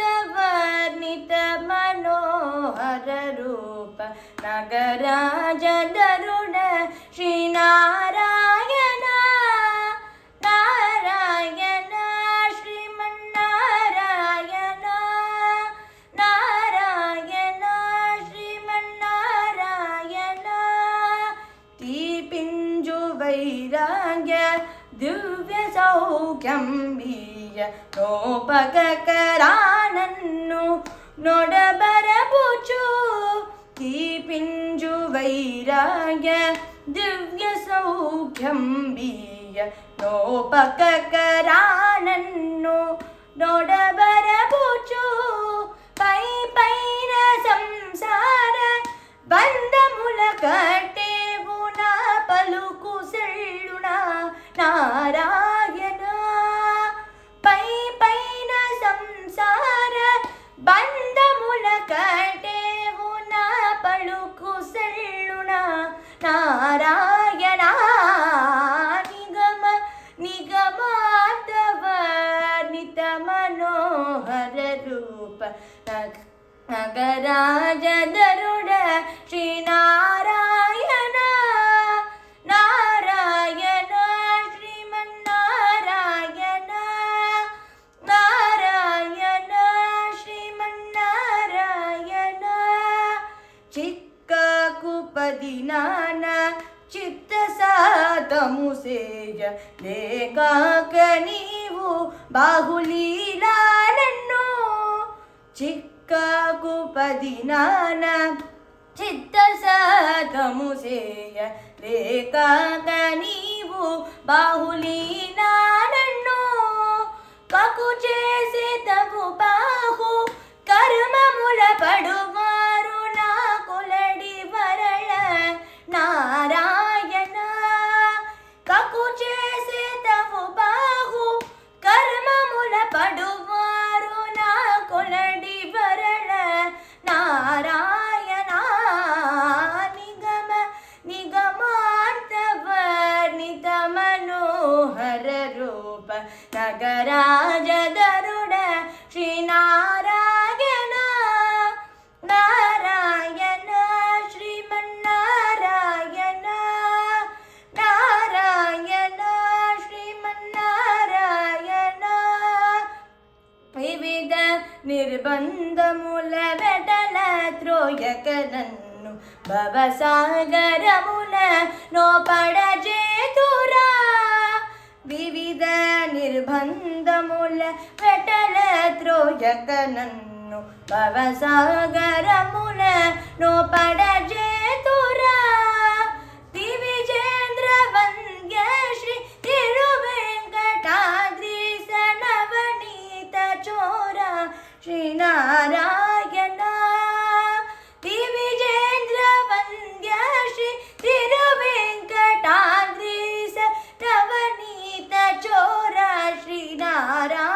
निगमान्तवर्णित मनोहर रूप नगराज गरुड श्रीनारायण नारायण श्रीमन्नारायण नारायण श्रीमन्नारायण तीपिंजु वैराग्य दिव्य सौख्यं बीय नोपकरानन्नु नोडबरबुचु तीपिंजु वैराग्य दिव्य सौख्यं बीय नोपकरानन्नु नोडबरबुचु पै पैन संसार बंधमुल कट्टेवु ना पलुकु सेळुण नारायण पै पैन संसार बंधमुल कट्टेवु ना पलुकु सेळुण नारायण निगम निगमान्तवर्णित मनोहर रूप नगराज गरुड श्रीनारायण नारायण श्रीमन्नारायण नारायण श्रीमन्नारायण चिक्क कुपदिनान चित्त सातमुसेय लेखाक नीवु बाहुलीलानन्नु चिक्क कुपदिनान चित्त सातमुसेय लेखाक नीवु बाहुलीलानन्नु ककु चेसे तवु बाहु कर्ममुल पडुवारु ना कोलडि वरळ नारायण ककु चेसे तवु बाहु कर्ममुल पडुवारु ना कोलडि वरळ नारायण निगम निगमान्तवर्णित मनोहर रूप नगराज गरुड श्रीनारायण नारायण श्रीमन्नारायण नारायण श्रीमन्नारायण विविध निर्बंधमुल वेटल త్రోయకనన్ను భవసాగరముల నోపడజేతురా వివిధ నిర్బంధముల వెటల త్రోయకనన్ను భవసాగరముల నోపడజేతురా దివిజేంద్ర వంద్య శ్రీ తిరువెంకటాద్రీశ నవనీత చోర శ్రీనారాయణ దివిజేంద్ర వంద్య శ్రీ తిరువెంకటాద్రీశ నవనీత చోర శ్రీనారాయణ